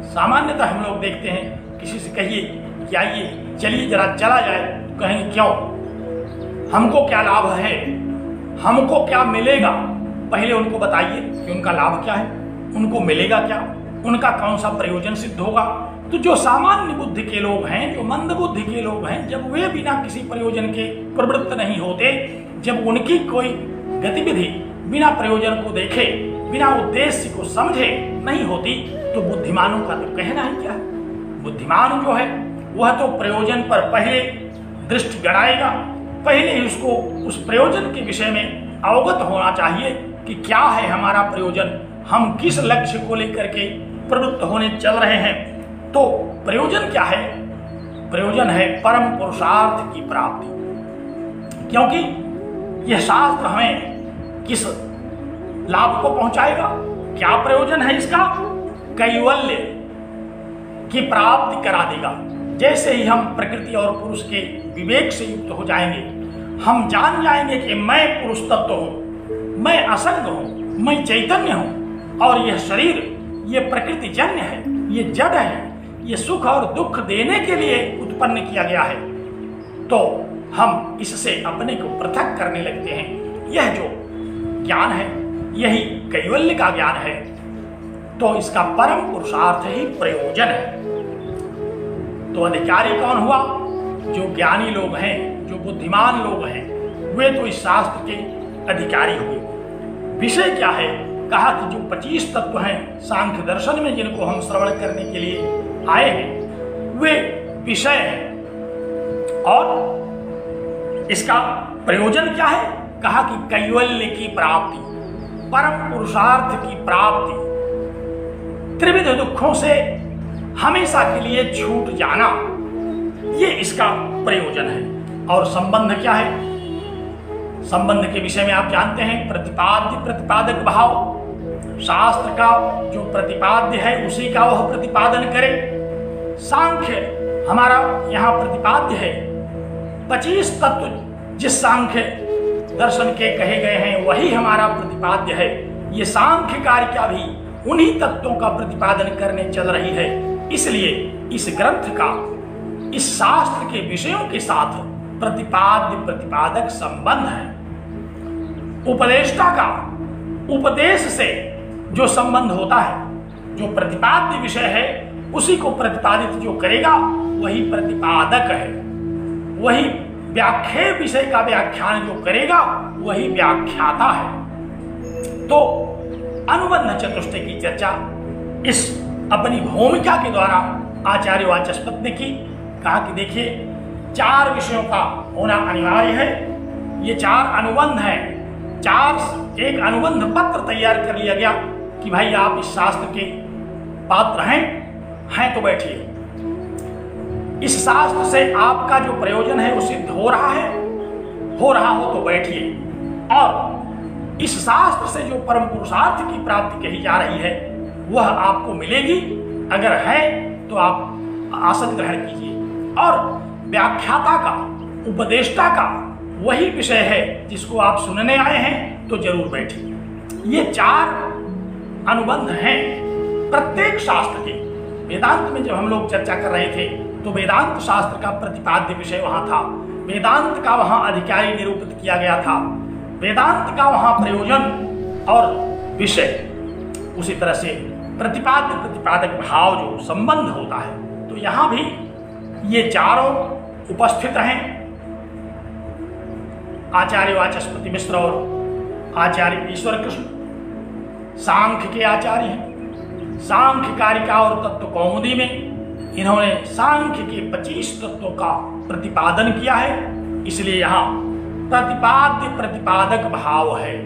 सामान्यतः हम लोग देखते हैं, किसी से कहिए कि आइए चलिए जरा चला जाए, तो कहेंगे क्यों, हमको क्या लाभ है, हमको क्या मिलेगा। पहले उनको बताइए कि उनका लाभ क्या है, उनको मिलेगा क्या, उनका कौन सा प्रयोजन सिद्ध होगा। तो जो सामान्य बुद्धि के लोग हैं, जो मंद बुद्धि के लोग हैं, जब वे बिना किसी प्रयोजन के प्रवृत्त नहीं होते, जब उनकी कोई गतिविधि बिना प्रयोजन को देखे, बिना उद्देश्य को समझे नहीं होती, तो बुद्धिमानों का तो कहना ही क्या है। बुद्धिमान जो है वह तो प्रयोजन पर पहले दृष्टि गड़ाएगा, पहले ही उसको उस प्रयोजन के विषय में अवगत होना चाहिए कि क्या है हमारा प्रयोजन, हम किस लक्ष्य को लेकर के प्रवृत्त होने चल रहे हैं। तो प्रयोजन क्या है? प्रयोजन है परम पुरुषार्थ की प्राप्ति। क्योंकि यह शास्त्र हमें किस लाभ को पहुंचाएगा, क्या प्रयोजन है इसका? कैवल्य की प्राप्ति करा देगा। जैसे ही हम प्रकृति और पुरुष के विवेक से युक्त हो जाएंगे, हम जान जाएंगे कि मैं पुरुष तत्व हूं, मैं असंग हूं, मैं चैतन्य हूं, और यह शरीर ये प्रकृति जन्य है, ये जड़ है, ये सुख और दुख देने के लिए उत्पन्न किया गया है। तो हम इससे अपने को पृथक करने लगते हैं। यह जो ज्ञान है, यही कैवल्य का ज्ञान है। तो इसका परम पुरुषार्थ ही प्रयोजन है। तो अधिकारी कौन हुआ? जो ज्ञानी लोग हैं, जो बुद्धिमान लोग हैं, वे तो इस शास्त्र के अधिकारी हुए। विषय क्या है? कहा कि जो 25 तत्व हैं सांख्य दर्शन में, जिनको हम श्रवण करने के लिए आए हैं, वे विषय हैं। और इसका प्रयोजन क्या है? कहा कि कैवल्य की प्राप्ति, परम पुरुषार्थ की प्राप्ति, त्रिविध दुखों से हमेशा के लिए छूट जाना, ये इसका प्रयोजन है। और संबंध क्या है? संबंध के विषय में आप जानते हैं, प्रतिपाद्य प्रतिपादक भाव। शास्त्र का जो प्रतिपाद्य है उसी का वह प्रतिपादन करे। सांख्य हमारा यहाँ प्रतिपाद्य है। 25 तत्व जिस सांख्य दर्शन के कहे गए हैं वही हमारा प्रतिपाद्य है। ये सांख्य कारिका भी उन्हीं तत्वों का प्रतिपादन करने चल रही है। इसलिए इस ग्रंथ का इस शास्त्र के विषयों के साथ प्रतिपाद्य प्रतिपादक संबंध है। उपदेष्टा का उपदेश से जो संबंध होता है, जो प्रतिपाद्य विषय है उसी को प्रतिपादित जो करेगा वही प्रतिपादक है। वही व्याख्या विषय का व्याख्यान जो करेगा वही व्याख्याता है। तो अनुबंध चतुष्टय की चर्चा इस अपनी भूमिका के द्वारा आचार्य वाचस्पति ने की। कहा कि देखिए 4 विषयों का होना अनिवार्य है। ये 4 अनुबंध हैं। एक अनुबंध पत्र तैयार कर लिया गया कि भाई आप इस शास्त्र के पात्र हैं तो बैठिए। इस शास्त्र से आपका जो प्रयोजन है वो सिद्ध हो रहा हो तो बैठिए। और इस शास्त्र से जो परम पुरुषार्थ की प्राप्ति कही जा रही है वह आपको मिलेगी। अगर है तो आप आसन ग्रहण कीजिए। और व्याख्याता का, उपदेष्टा का वही विषय है जिसको आप सुनने आए हैं, तो जरूर बैठिए। ये 4 अनुबंध हैं प्रत्येक शास्त्र के। वेदांत में जब हम लोग चर्चा कर रहे थे तो वेदांत शास्त्र का प्रतिपाद्य विषय वहां था, वेदांत का वहां अधिकारी निरूपित किया गया था, वेदांत का वहां प्रयोजन और विषय। उसी तरह से प्रतिपाद्य प्रतिपादक भाव जो संबंध होता है, तो यहां भी ये चारों उपस्थित हैं। आचार्य वाचस्पति मिश्र और आचार्य ईश्वर कृष्ण सांख्य के आचार्य हैं। सांख्य कारिका और तत्व कौमुदी में इन्होंने सांख्य के 25 तत्वों का प्रतिपादन किया है। इसलिए यहां प्रतिपाद्य प्रतिपादक भाव है।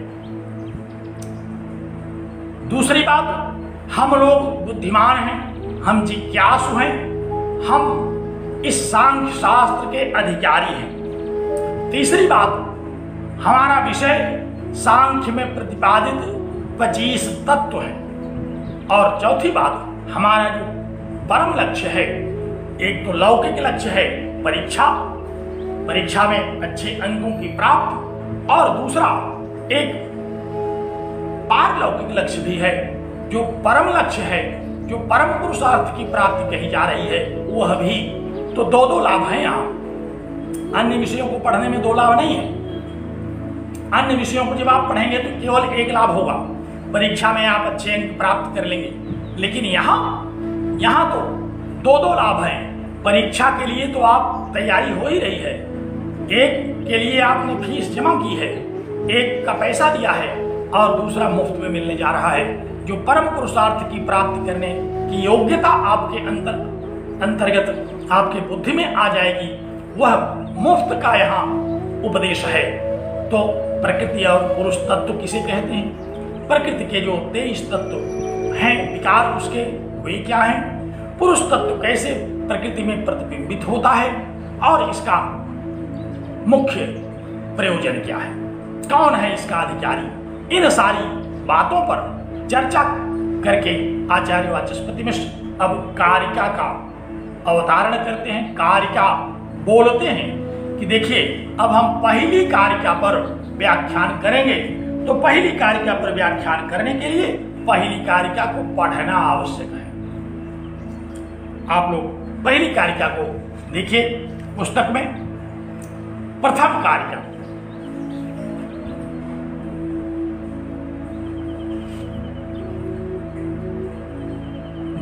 दूसरी बात, हम लोग बुद्धिमान हैं, हम जिज्ञासु हैं, हम इस सांख्य शास्त्र के अधिकारी हैं। तीसरी बात, हमारा विषय सांख्य में प्रतिपादित 25 तत्व है। और चौथी बात, हमारा जो परम लक्ष्य है, एक तो लौकिक लक्ष्य है परीक्षा में अच्छे अंकों की प्राप्ति, और दूसरा एक पारलौकिक लक्ष्य भी है। जो परम लक्ष्य है, जो परम पुरुषार्थ की प्राप्ति कही जा रही है, वह भी तो दो लाभ हैं यहाँ। अन्य विषयों को पढ़ने में 2 लाभ नहीं है। अन्य विषयों को जब आप पढ़ेंगे तो केवल 1 लाभ होगा, परीक्षा में आप अच्छे अंक प्राप्त कर लेंगे। लेकिन यहाँ तो 2 लाभ हैं। परीक्षा के लिए तो आप तैयारी हो ही रही है, एक के लिए आपने फीस जमा की है, एक का पैसा दिया है, और दूसरा मुफ्त में मिलने जा रहा है। जो परम पुरुषार्थ की प्राप्ति करने की योग्यता आपके अंतर्गत आपके बुद्धि में आ जाएगी, वह मुफ्त का यहाँ उपदेश है। तो प्रकृति और पुरुष तत्व किसे कहते हैं? प्रकृति के जो 23 तत्व हैं विकार, उसके वे क्या हैं? पुरुष तत्व कैसे प्रकृति में प्रतिबिंबित होता है, और इसका मुख्य प्रयोजन क्या है, कौन है इसका अधिकारी? इन सारी बातों पर चर्चा करके आचार्य वाचस्पति मिश्र अब कारिका का अवतारण करते हैं। कारिका बोलते हैं कि देखिए, अब हम पहली कारिका पर व्याख्यान करेंगे। तो पहली कारिका पर व्याख्यान करने के लिए पहली कारिका को पढ़ना आवश्यक है। आप लोग पहली कारिका को देखिए पुस्तक में। प्रथम कारिका,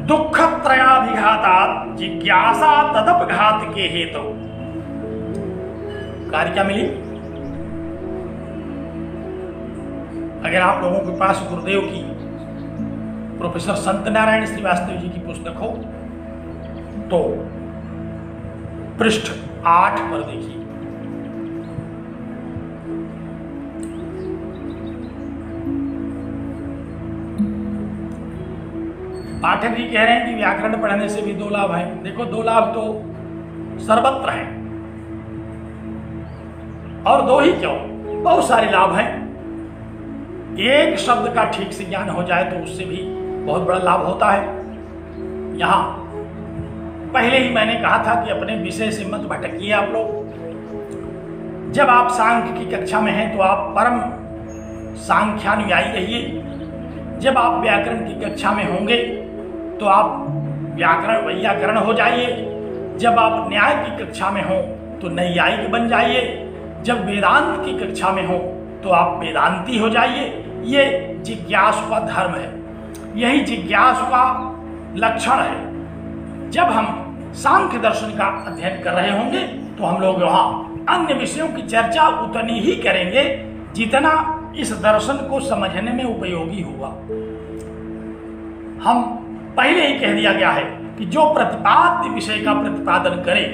दुख त्रयाभिघातात् जिज्ञासा तदपघात के हेतु। कारिका मिली? अगर आप लोगों के पास गुरुदेव की प्रोफेसर संत नारायण श्रीवास्तव जी की पुस्तक हो तो पृष्ठ 8 पर देखिए। पाठक जी कह रहे हैं कि व्याकरण पढ़ने से भी 2 लाभ हैं। देखो, 2 लाभ तो सर्वत्र हैं, और 2 ही क्यों, बहुत सारे लाभ हैं। एक शब्द का ठीक से ज्ञान हो जाए तो उससे भी बहुत बड़ा लाभ होता है। यहां पहले ही मैंने कहा था कि अपने विषय से मत भटकिए आप लोग। जब आप सांख्य की कक्षा में हैं तो आप परम सांख्यानुयायी रहिए। जब आप व्याकरण की कक्षा में होंगे तो आप व्याकरण हो जाइए। जब आप न्याय की कक्षा में हो तो नैयायिक बन जाइए। जब वेदांत की कक्षा में हो तो आप वेदांती हो जाइए। ये जिज्ञासु का धर्म है, यही जिज्ञासु का लक्षण है। जब हम सांख्य दर्शन का अध्ययन कर रहे होंगे तो हम लोग वहां अन्य विषयों की चर्चा उतनी ही करेंगे जितना इस दर्शन को समझने में उपयोगी होगा। हम पहले ही कह दिया गया है कि जो प्रतिपाद्य विषय का प्रतिपादन करे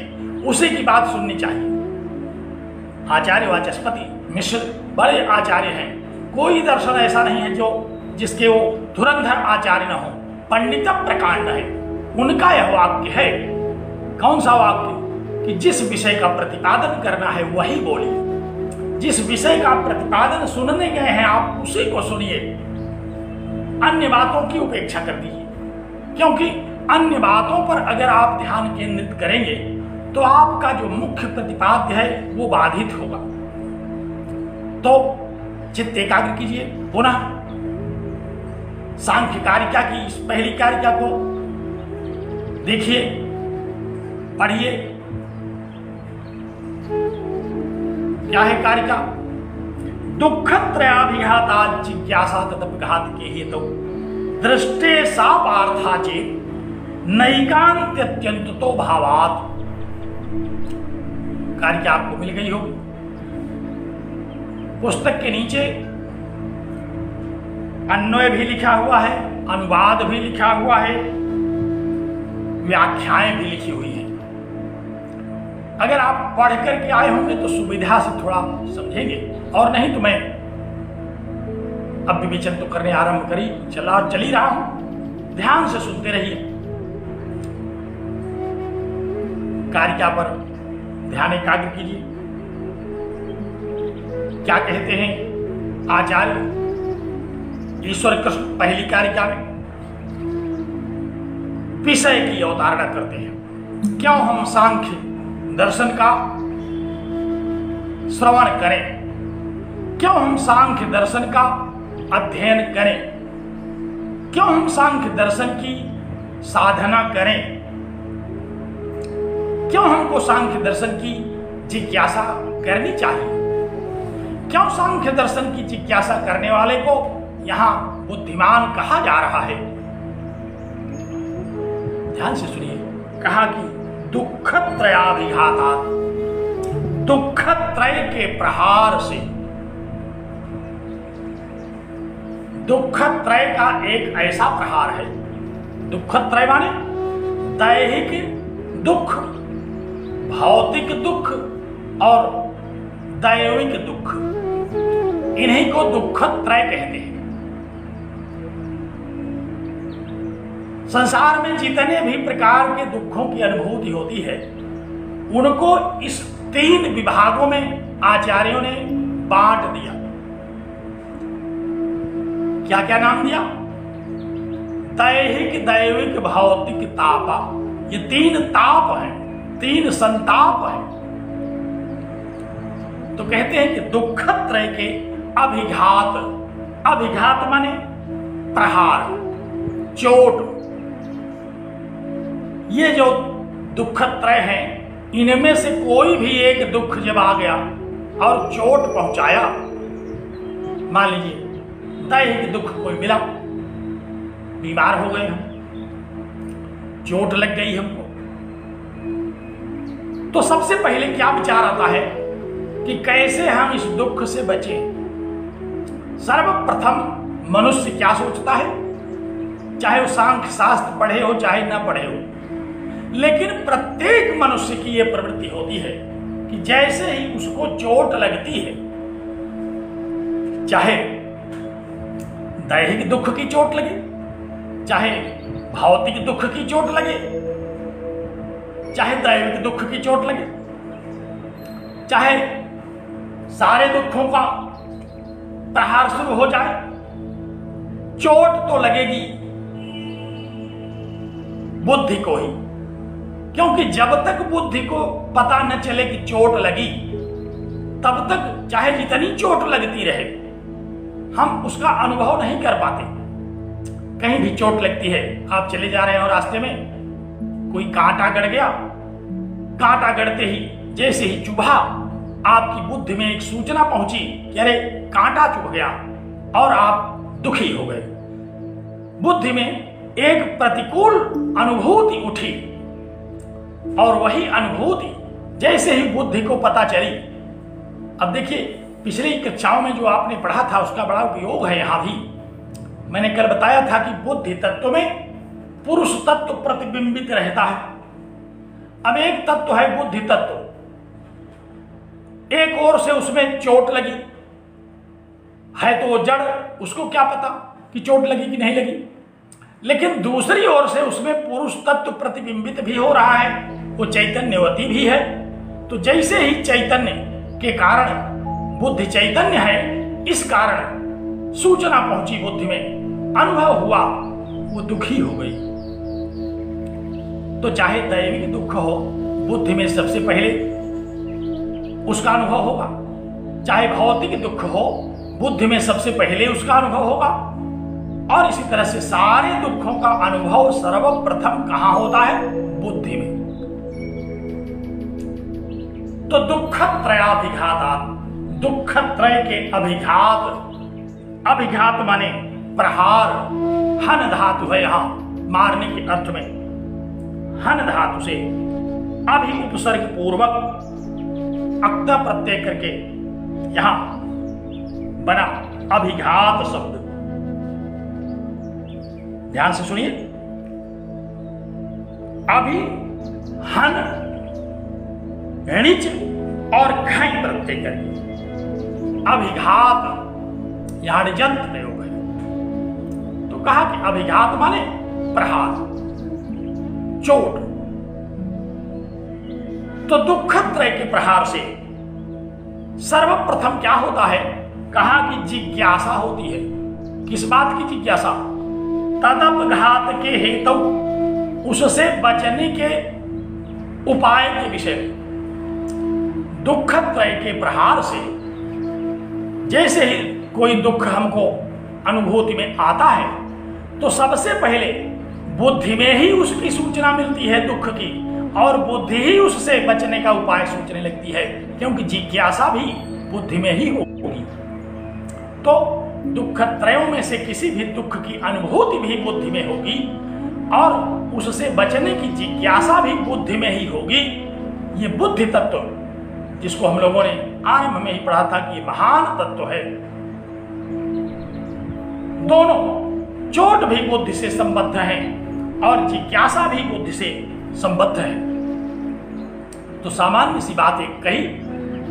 उसी की बात सुननी चाहिए। आचार्य वाचस्पति मिश्र बड़े आचार्य हैं। कोई दर्शन ऐसा नहीं है जो जिसके वो धुरंधर आचार्य न हो। पंडित प्रकांड है उनका यह वाक्य है। कौन सा वाक्य? कि जिस विषय का प्रतिपादन करना है वही बोलिए। जिस विषय का प्रतिपादन सुनने गए हैं आप उसी को सुनिए, अन्य बातों की उपेक्षा कर दीजिए। क्योंकि अन्य बातों पर अगर आप ध्यान केंद्रित करेंगे तो आपका जो मुख्य प्रतिपाद्य है वो बाधित होगा। तो चित्त एकाग्र कीजिए। पुनः सांख्य कारिका की इस पहली कारिका को देखिए, पढ़िए। क्या है कारिका? दुख त्रयाभिघातात् जिज्ञासा तदपघात के हेतु दृष्टे सा पार्था चेत नैकान्त्यत्यंतो भावात्। कारिका आपको मिल गई होगी। पुस्तक के नीचे अन्वय भी लिखा हुआ है, अनुवाद भी लिखा हुआ है, व्याख्याएं भी लिखी हुई हैं। अगर आप पढ़ करके आए होंगे तो सुविधा से थोड़ा समझेंगे, और नहीं तो मैं अब विवेचन तो करने आरंभ चल ही रहा हूं। ध्यान से सुनते रहिए। कारिका पर ध्यान एकाग्र कीजिए। क्या कहते हैं आचार्य ईश्वर कृष्ण पहली कारिका में? विषय की अवतारणा करते हैं। क्यों हम सांख्य दर्शन का श्रवण करें, क्यों हम सांख्य दर्शन का अध्ययन करें, क्यों हम सांख्य दर्शन की साधना करें, क्यों हमको सांख्य दर्शन की जिज्ञासा करनी चाहिए, क्यों सांख्य दर्शन की जिज्ञासा करने वाले को यहां बुद्धिमान कहा जा रहा है। ध्यान से सुनिए, कहा कि दुःखत्रयाभिघातात्, दुःखत्रय के प्रहार से। दुःखत्रय का एक ऐसा प्रहार है, दुःखत्रय माने दैहिक दुख, भौतिक दुख और दैविक दुख, इन्हीं को दुःखत्रय कहते हैं। संसार में जितने भी प्रकार के दुखों की अनुभूति होती है, उनको इस 3 विभागों में आचार्यों ने बांट दिया। क्या क्या नाम दिया? दैहिक, दैविक, भौतिक, तापा। ये 3 ताप हैं, 3 संताप हैं। तो कहते हैं कि दुःखत्रय के अभिघात, अभिघात माने प्रहार, चोट। ये जो दुःखत्रय हैं, इनमें से कोई भी एक दुख जब आ गया और चोट पहुंचाया, मान लीजिए दैहिक दुख कोई मिला, बीमार हो गए हम, चोट लग गई हमको, तो सबसे पहले क्या विचार आता है कि कैसे हम इस दुख से बचें। सर्वप्रथम मनुष्य क्या सोचता है, चाहे वो सांख्य शास्त्र पढ़े हो चाहे ना पढ़े हो, लेकिन प्रत्येक मनुष्य की यह प्रवृत्ति होती है कि जैसे ही उसको चोट लगती है, चाहे दैहिक दुख की चोट लगे, चाहे भौतिक दुख की चोट लगे, चाहे दैविक दुख की चोट लगे, चाहे सारे दुखों का प्रहार शुरू हो जाए, चोट तो लगेगी बुद्धि को ही। क्योंकि जब तक बुद्धि को पता न चले कि चोट लगी, तब तक चाहे जितनी चोट लगती रहे, हम उसका अनुभव नहीं कर पाते। कहीं भी चोट लगती है, आप चले जा रहे हैं और रास्ते में कोई कांटा गड़ गया, कांटा गड़ते ही जैसे ही चुभा, आपकी बुद्धि में एक सूचना पहुंची कि अरे कांटा चुभ गया, और आप दुखी हो गए। बुद्धि में एक प्रतिकूल अनुभूति उठी, और वही अनुभूति जैसे ही बुद्धि को पता चली। अब देखिए, पिछली कक्षाओं में जो आपने पढ़ा था उसका बड़ा उपयोग है यहां भी। मैंने कल बताया था कि बुद्धि तत्व में पुरुष तत्व प्रतिबिंबित रहता है। अब एक तत्व है बुद्धि तत्व, एक ओर से उसमें चोट लगी है तो वो जड़, उसको क्या पता कि चोट लगी कि नहीं लगी, लेकिन दूसरी ओर से उसमें पुरुष तत्व प्रतिबिंबित भी हो रहा है, वो चैतन्यवती भी है। तो जैसे ही चैतन्य के कारण बुद्धि चैतन्य है, इस कारण सूचना पहुंची बुद्धि में, अनुभव हुआ, वो दुखी हो गई। तो चाहे दैविक दुख हो, बुद्धि में सबसे पहले उसका अनुभव होगा, चाहे भौतिक दुख हो, बुद्धि में सबसे पहले उसका अनुभव होगा। और इसी तरह से सारे दुखों का अनुभव सर्वप्रथम कहां होता है? बुद्धि में। तो दुःखत्रयाभिघातात्, दुःखत्रय के अभिघात, अभिघात माने प्रहार, हन धातु है यहां मारने के अर्थ में, हन धातु से अभि उपसर्ग पूर्वक अक्ता प्रत्यय करके यहां बना अभिघात शब्द। ध्यान से सुनिए, अभी हन णिच और खै प्रत्यय करके अभिघात, यहां ऋजंत प्रयोग है। तो कहा कि अभिघात माने प्रहार, चोट। तो दुःखत्रय के प्रहार से सर्वप्रथम क्या होता है? कहा कि जिज्ञासा होती है। किस बात की जिज्ञासा? तदपघात के हेतु उससे बचने के उपाय के विषय में, दुखत्रय के प्रहार से जैसे ही कोई दुख हमको अनुभूति में आता है तो सबसे पहले बुद्धि में ही उसकी सूचना मिलती है दुख की, और बुद्धि ही उससे बचने का उपाय सोचने लगती है, क्योंकि जिज्ञासा भी बुद्धि में ही होगी। तो दुखत्रयों में से किसी भी दुख की अनुभूति भी बुद्धि में होगी और उससे बचने की जिज्ञासा भी बुद्धि में ही होगी। ये बुद्धि तत्व, जिसको हम लोगों ने आरंभ में ही पढ़ा था कि महान तत्व है, दोनों चोट भी बुद्धि से संबद्ध है और जिज्ञासा भी बुद्धि से संबद्ध है। तो सामान्य सी बात एक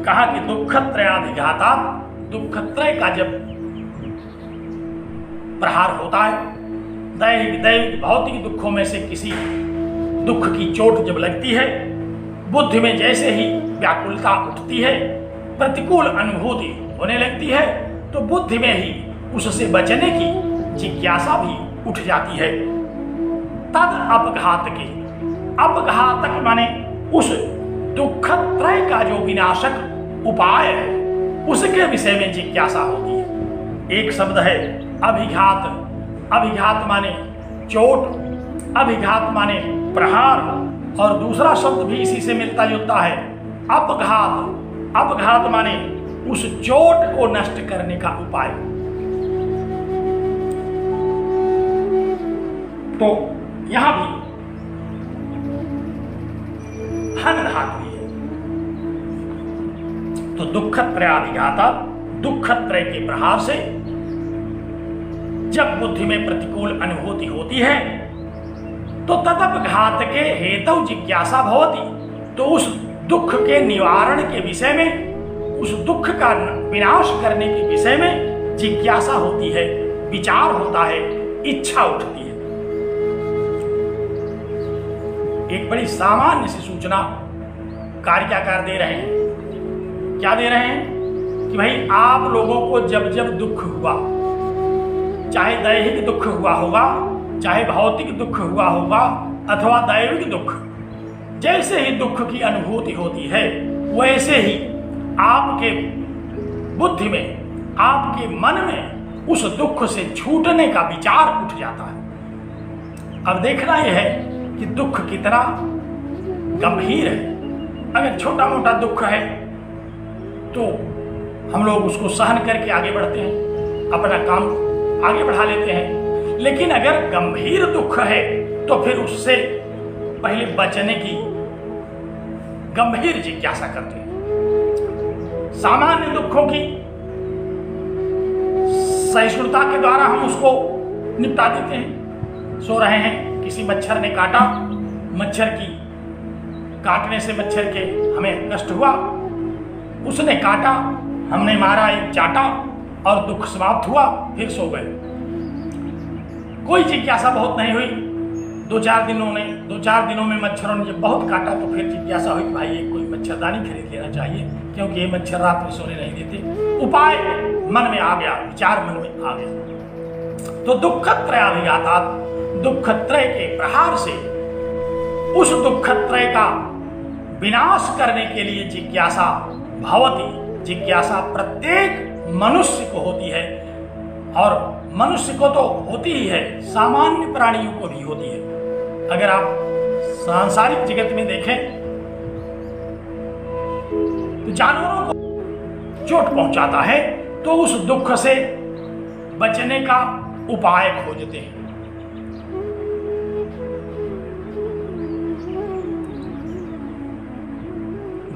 कहा कि दुखत्रयाधिघाता, दुखत्रय का जब प्रहार होता है, दैहिक भौतिक दुखों में से किसी दुख की चोट जब लगती है, बुद्धि में जैसे ही व्याकुलता उठती है, प्रतिकूल अनुभूति होने लगती है, तो बुद्धि में ही उससे बचने की जिज्ञासा भी उठ जाती है। तद अपघातक माने उस दुखत्रय का जो विनाशक उपाय है उसके विषय में जिज्ञासा होती है। एक शब्द है अभिघात, अभिघात माने चोट, अभिघात माने प्रहार, और दूसरा शब्द भी इसी से मिलता जुलता है अपघात। अपघात माने उस चोट को नष्ट करने का उपाय। तो यहां भी हन धातु है। तो दुखत्रयाधिघाता, दुखत्रय के प्रहार से जब बुद्धि में प्रतिकूल अनुभूति होती है तो तदपघात के हेतु जिज्ञासा भवति। तो उस दुख के निवारण के विषय में, उस दुख का विनाश करने के विषय में जिज्ञासा होती है, विचार होता है, इच्छा उठती है। एक बड़ी सामान्य सी सूचना कार्याकार दे रहे हैं। क्या दे रहे हैं कि भाई आप लोगों को जब जब दुख हुआ, चाहे दैहिक दुख हुआ होगा, चाहे भौतिक दुख हुआ होगा अथवा दैविक दुख, जैसे ही दुख की अनुभूति होती है वैसे ही आपके बुद्धि में, आपके मन में उस दुख से छूटने का विचार उठ जाता है। अब देखना यह है कि दुख कितना गंभीर है। अगर छोटा मोटा दुख है तो हम लोग उसको सहन करके आगे बढ़ते हैं, अपना काम आगे बढ़ा लेते हैं। लेकिन अगर गंभीर दुख है तो फिर उससे पहले बचने की गंभीर जिज्ञासा करते हैं। सामान्य दुखों की सहिष्णुता के द्वारा हम उसको निपटा देते हैं। सो रहे हैं, किसी मच्छर ने काटा, मच्छर की काटने से मच्छर के हमें कष्ट हुआ, उसने काटा, हमने मारा, एक चाटा और दुख समाप्त हुआ, फिर सो गए। कोई जिज्ञासा बहुत नहीं हुई। दो चार दिनों में मच्छरों ने जब बहुत काटा तो फिर जिज्ञासा हुई भाई ये कोई मच्छरदानी खरीद लेना चाहिए, क्योंकि ये मच्छर रात में सोने नहीं देते। उपाय मन में आ गया, विचार मन में आ गया। तो दुखत्रयाधिघाता, दुखत्रय के प्रहार से उस दुखत्रय का विनाश करने के लिए जिज्ञासा भवति। जिज्ञासा प्रत्येक मनुष्य को होती है, और मनुष्य को तो होती ही है, सामान्य प्राणियों को भी होती है। अगर आप सांसारिक जगत में देखें तो जानवरों को चोट पहुंचाता है तो उस दुख से बचने का उपाय खोजते हैं।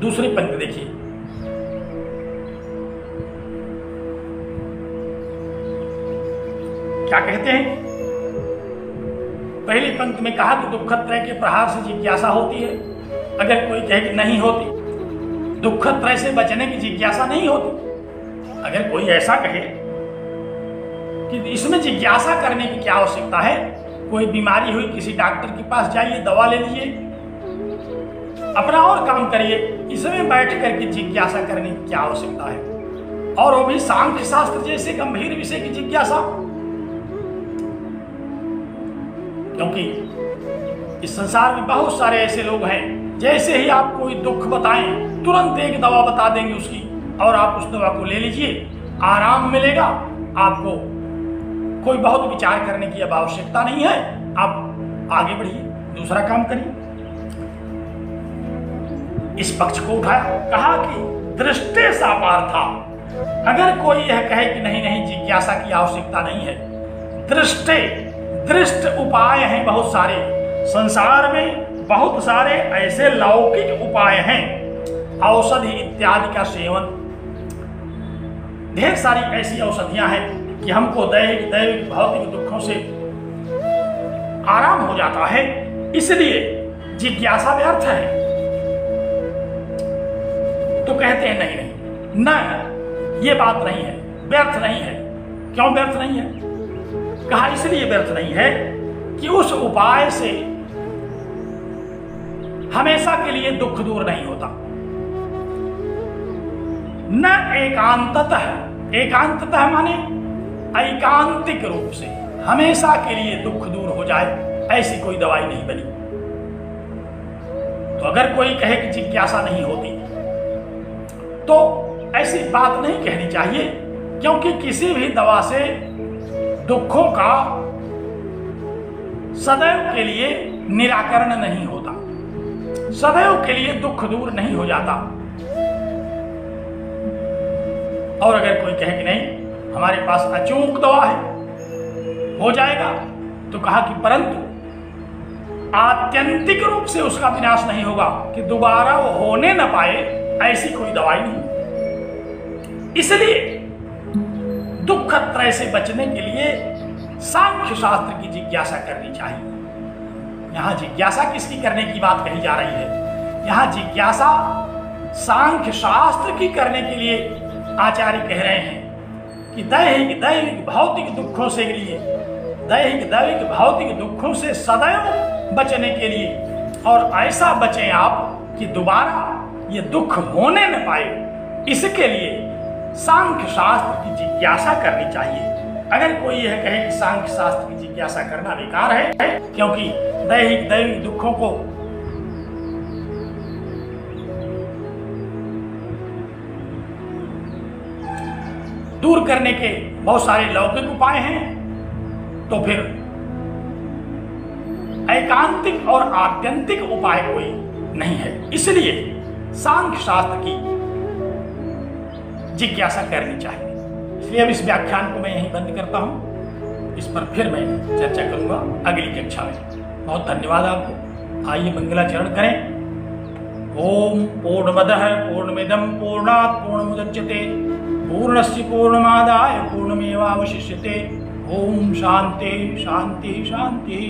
दूसरी पंक्ति देखिए, क्या कहते हैं? पहली पंक्ति में कहा कि दुखत्रय के प्रहार से जिज्ञासा होती है। अगर कोई कहे कि नहीं होती, दुखत्रय से बचने की जिज्ञासा नहीं होती, अगर कोई ऐसा कहे कि इसमें जिज्ञासा करने की क्या आवश्यकता है, कोई बीमारी हुई किसी डॉक्टर के पास जाइए, दवा ले लीजिए, अपना और काम करिए, इसमें बैठ करके जिज्ञासा करने की क्या आवश्यकता है? और वो भी सांख्य शास्त्र जैसे गंभीर विषय की जिज्ञासा। क्योंकि इस संसार में बहुत सारे ऐसे लोग हैं, जैसे ही आप कोई दुख बताएं तुरंत एक दवा बता देंगे उसकी, और आप उस दवा को ले लीजिए, आराम मिलेगा आपको। कोई बहुत विचार करने की अब आवश्यकता नहीं है, आप आगे बढ़िए, दूसरा काम करिए। इस पक्ष को उठाया, कहा कि दृष्टे सापार था। अगर कोई यह कहे कि नहीं नहीं जिज्ञासा की आवश्यकता नहीं है, दृष्ट उपाय हैं बहुत सारे संसार में, बहुत सारे ऐसे लौकिक उपाय हैं, औषधि इत्यादि का सेवन, ढेर सारी ऐसी औषधियां हैं कि हमको दैविक भौतिक दुखों से आराम हो जाता है, इसलिए जिज्ञासा व्यर्थ है। तो कहते हैं नहीं नहीं न, ये बात नहीं है, व्यर्थ नहीं है। क्यों व्यर्थ नहीं है? कहा इसलिए व्यर्थ नहीं है कि उस उपाय से हमेशा के लिए दुख दूर नहीं होता। न एकांततः माने एकांतिक रूप से हमेशा के लिए दुख दूर हो जाए, ऐसी कोई दवाई नहीं बनी। तो अगर कोई कहे कि जिज्ञासा नहीं होती, तो ऐसी बात नहीं कहनी चाहिए, क्योंकि किसी भी दवा से दुखों का सदैव के लिए निराकरण नहीं होता, सदैव के लिए दुख दूर नहीं हो जाता। और अगर कोई कहे कि नहीं हमारे पास अचूक दवा है, हो जाएगा, तो कहा कि परंतु आत्यंतिक रूप से उसका विनाश नहीं होगा कि दोबारा वो होने न पाए, ऐसी कोई दवाई नहीं। इसलिए दुख त्रय से बचने के लिए सांख्य शास्त्र की जिज्ञासा करनी चाहिए। यहां जिज्ञासा किसकी करने की बात कही जा रही है? यहां जिज्ञासा सांख्य शास्त्र की करने के लिए आचार्य कह रहे हैं कि दैहिक भौतिक दुखों से लिए, दैविक भौतिक दुखों से सदैव बचने के लिए, और ऐसा बचें आप कि दोबारा ये दुख होने न पाए, इसके लिए सांख्य शास्त्र की जिज्ञासा करनी चाहिए। अगर कोई यह कहे कि सांख्य शास्त्र की जिज्ञासा करना बेकार है, क्योंकि दैविक दुखों को दूर करने के बहुत सारे लौकिक उपाय हैं, तो फिर एकांतिक और आत्यंतिक उपाय कोई नहीं है। इसलिए सांख्य शास्त्र की जिज्ञासा करनी चाहिए। इसलिए अब इस व्याख्यान को मैं यहीं बंद करता हूं, इस पर फिर मैं चर्चा करूंगा अगली कक्षा में। बहुत धन्यवाद आपको। आइए मंगलाचरण करें। ओम पूर्णमदः पूर्णमिदं पूर्णात् पूर्णमुदच्यते पूर्णस्य पूर्णमादाय पूर्णमेवावशिष्यते। ओम शांति शांति शांति।